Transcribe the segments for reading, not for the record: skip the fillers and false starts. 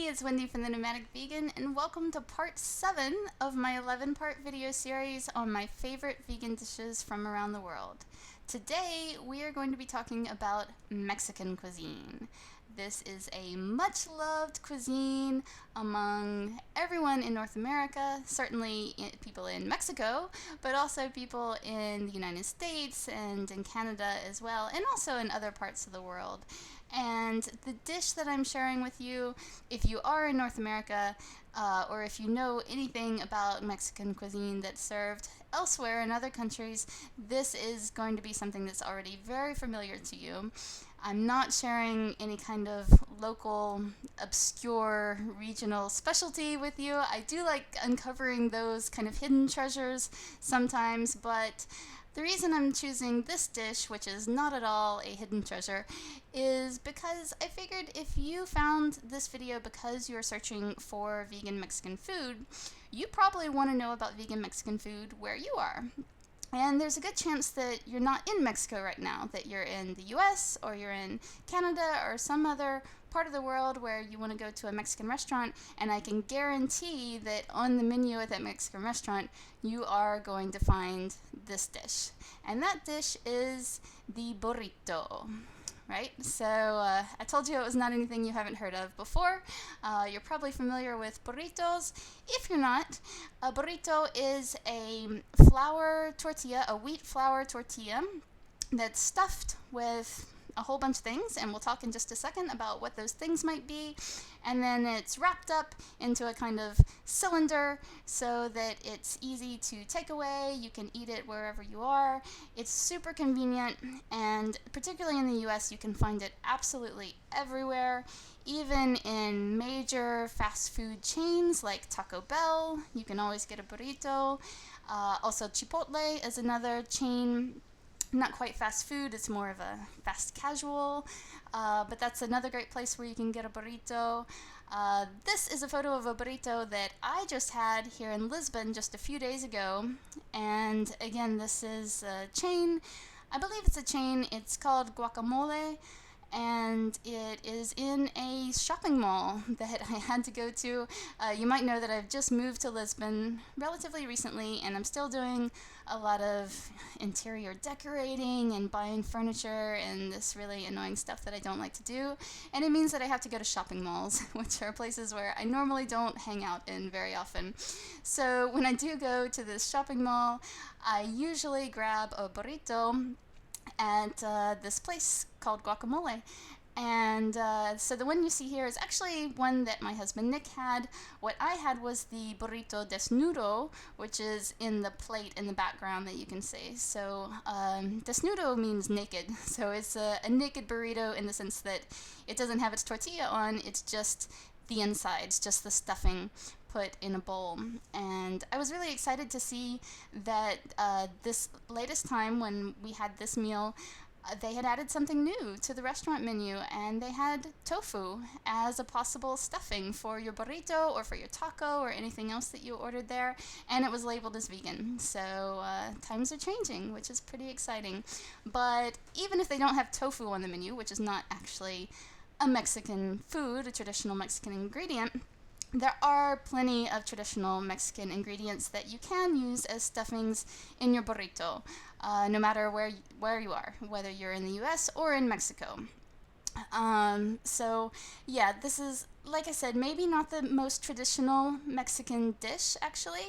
it's Wendy from the Nomadic Vegan, and welcome to part 7 of my 11-part video series on my favorite vegan dishes from around the world. Today, we are going to be talking about Mexican cuisine. This is a much-loved cuisine among everyone in North America, certainly people in Mexico, but also people in the United States and in Canada as well, and also in other parts of the world. And the dish that I'm sharing with you, if you are in North America, or if you know anything about Mexican cuisine that's served elsewhere in other countries, this is going to be something that's already very familiar to you. I'm not sharing any kind of local, obscure, regional specialty with you. I do like uncovering those kind of hidden treasures sometimes, but the reason I'm choosing this dish, which is not at all a hidden treasure, is because I figured if you found this video because you're searching for vegan Mexican food, you probably want to know about vegan Mexican food where you are. And there's a good chance that you're not in Mexico right now, that you're in the US or you're in Canada or some other part of the world where you want to go to a Mexican restaurant, and I can guarantee that on the menu at that Mexican restaurant you are going to find this dish. And that dish is the burrito. Right? So I told you it was not anything you haven't heard of before. You're probably familiar with burritos. If you're not, a burrito is a flour tortilla, a wheat flour tortilla that's stuffed with a whole bunch of things, and we'll talk in just a second about what those things might be. And then it's wrapped up into a kind of cylinder so that it's easy to take away. You can eat it wherever you are. It's super convenient, and particularly in the US, you can find it absolutely everywhere. Even in major fast food chains like Taco Bell, you can always get a burrito. Also, Chipotle is another chain. Not quite fast food, it's more of a fast casual, but that's another great place where you can get a burrito. This is a photo of a burrito that I just had here in Lisbon just a few days ago, and again, this is a chain. I believe it's a chain. It's called Guacamole, and it is in a shopping mall that I had to go to. You might know that I've just moved to Lisbon relatively recently, and I'm still doing a lot of interior decorating and buying furniture and this really annoying stuff that I don't like to do. And it means that I have to go to shopping malls, which are places where I normally don't hang out in very often. So when I do go to this shopping mall, I usually grab a burrito at this place called Guacamole. And so the one you see here is actually one that my husband Nick had. What I had was the burrito desnudo, which is in the plate in the background that you can see. So desnudo means naked. So it's a naked burrito in the sense that it doesn't have its tortilla on, it's just the insides, just the stuffing put in a bowl. And I was really excited to see that this latest time when we had this meal, they had added something new to the restaurant menu, and they had tofu as a possible stuffing for your burrito or for your taco or anything else that you ordered there, and it was labeled as vegan. So times are changing, which is pretty exciting. But even if they don't have tofu on the menu, which is not actually a Mexican food, a traditional Mexican ingredient, there are plenty of traditional Mexican ingredients that you can use as stuffings in your burrito, no matter where you are, whether you're in the US or in Mexico. So yeah, this is, like I said, maybe not the most traditional Mexican dish actually,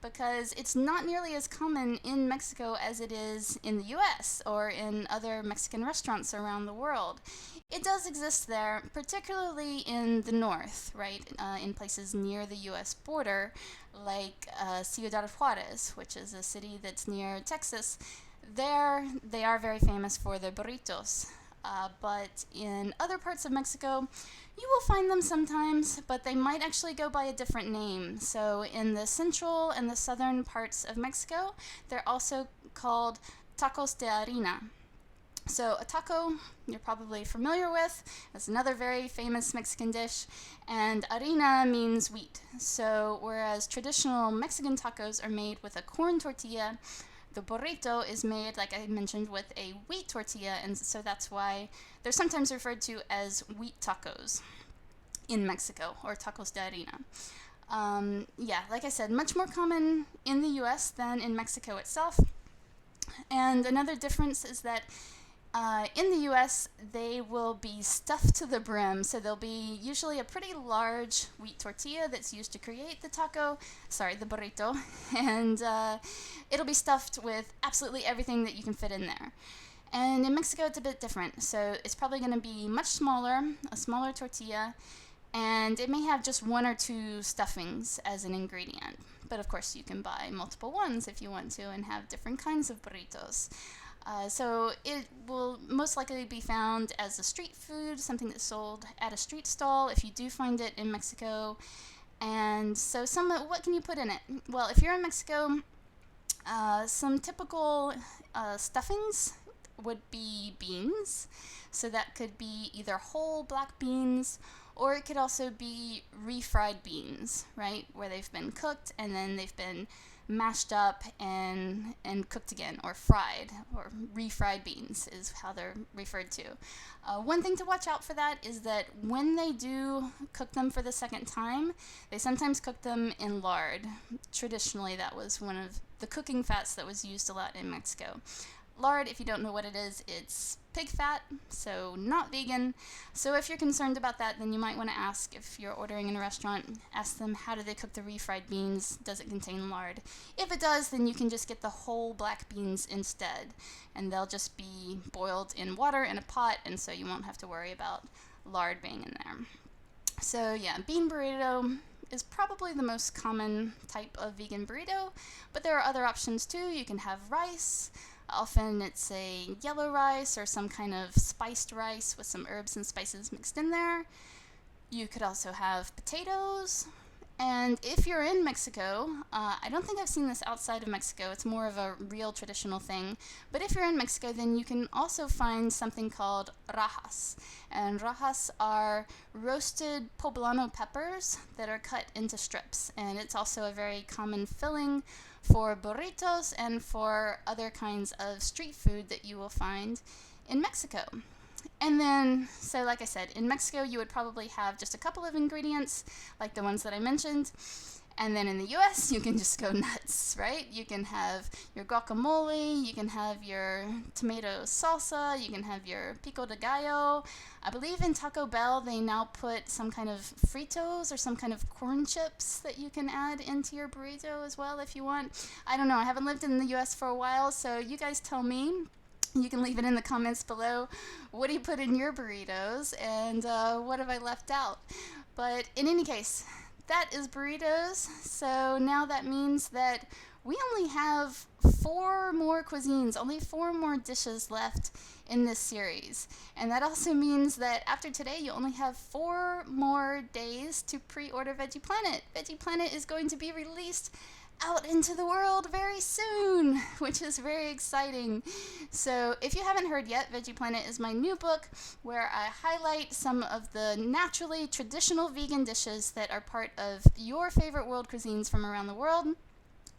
because it's not nearly as common in Mexico as it is in the US or in other Mexican restaurants around the world. It does exist there, particularly in the north, right, in places near the US border, like Ciudad Juárez, which is a city that's near Texas. There, they are very famous for their burritos. But in other parts of Mexico, you will find them sometimes, but they might actually go by a different name. So in the central and the southern parts of Mexico, they're also called tacos de harina. So a taco, you're probably familiar with. It's another very famous Mexican dish, and harina means wheat. So whereas traditional Mexican tacos are made with a corn tortilla, the burrito is made, like I mentioned, with a wheat tortilla, and so that's why they're sometimes referred to as wheat tacos. in Mexico, or tacos de harina. Yeah, like I said, much more common in the US than in Mexico itself. And another difference is that in the US, they will be stuffed to the brim, so there'll be usually a pretty large wheat tortilla that's used to create the the burrito, and it'll be stuffed with absolutely everything that you can fit in there. And in Mexico, it's a bit different, so it's probably going to be much smaller, a smaller tortilla, and it may have just one or two stuffings as an ingredient. But of course, you can buy multiple ones if you want to and have different kinds of burritos. So it will most likely be found as a street food, something that's sold at a street stall if you do find it in Mexico. And so what can you put in it? Well, if you're in Mexico, some typical stuffings would be beans. So that could be either whole black beans, or it could also be refried beans, right? Where they've been cooked and then they've been mashed up and cooked again, or fried, or refried beans is how they're referred to. One thing to watch out for that is that when they do cook them for the second time, they sometimes cook them in lard. Traditionally, that was one of the cooking fats that was used a lot in Mexico. Lard, if you don't know what it is, it's pig fat, so not vegan. So if you're concerned about that, then you might want to ask, if you're ordering in a restaurant, ask them, how do they cook the refried beans? Does it contain lard? If it does, then you can just get the whole black beans instead, and they'll just be boiled in water in a pot, and so you won't have to worry about lard being in there. So yeah, bean burrito is probably the most common type of vegan burrito, but there are other options too. You can have rice. Often it's a yellow rice or some kind of spiced rice with some herbs and spices mixed in there. You could also have potatoes. And if you're in Mexico, I don't think I've seen this outside of Mexico, it's more of a real traditional thing, but if you're in Mexico, then you can also find something called rajas. And rajas are roasted poblano peppers that are cut into strips, and it's also a very common filling for burritos and for other kinds of street food that you will find in Mexico. And then, so like I said, in Mexico you would probably have just a couple of ingredients, like the ones that I mentioned. And then in the US, you can just go nuts, right? You can have your guacamole, you can have your tomato salsa, you can have your pico de gallo. I believe in Taco Bell, they now put some kind of fritos or some kind of corn chips that you can add into your burrito as well if you want. I don't know, I haven't lived in the US for a while, so you guys tell me. You can leave it in the comments below. What do you put in your burritos, and what have I left out? But in any case, that is burritos. So now that means that we only have 4 more cuisines, only 4 more dishes left in this series. And that also means that after today, you only have 4 more days to pre-order Veggie Planet. Veggie Planet is going to be released out into the world very soon, which is very exciting. So if you haven't heard yet, Veggie Planet is my new book where I highlight some of the naturally traditional vegan dishes that are part of your favorite world cuisines from around the world,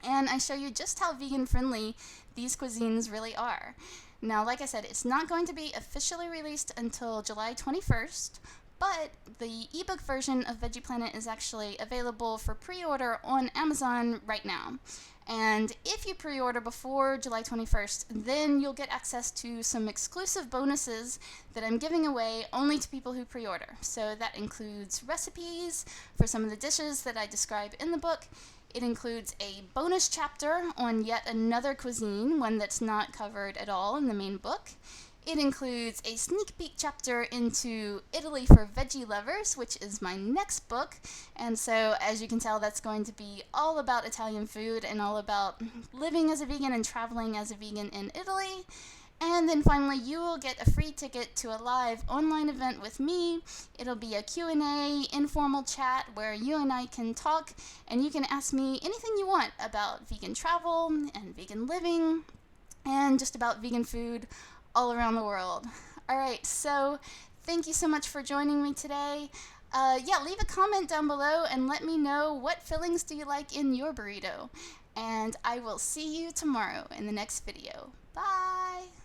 and I show you just how vegan friendly these cuisines really are. Now, like I said, it's not going to be officially released until July 21st, but the ebook version of Veggie Planet is actually available for pre-order on Amazon right now. And if you pre-order before July 21st, then you'll get access to some exclusive bonuses that I'm giving away only to people who pre-order. So that includes recipes for some of the dishes that I describe in the book. It includes a bonus chapter on yet another cuisine, one that's not covered at all in the main book. It includes a sneak peek chapter into Italy for Veggie Lovers, which is my next book. And so, as you can tell, that's going to be all about Italian food and all about living as a vegan and traveling as a vegan in Italy. And then finally, you will get a free ticket to a live online event with me. It'll be a Q&A, informal chat where you and I can talk, and you can ask me anything you want about vegan travel and vegan living and just about vegan food all around the world. All right, so thank you so much for joining me today. Leave a comment down below and let me know what fillings do you like in your burrito. And I will see you tomorrow in the next video. Bye!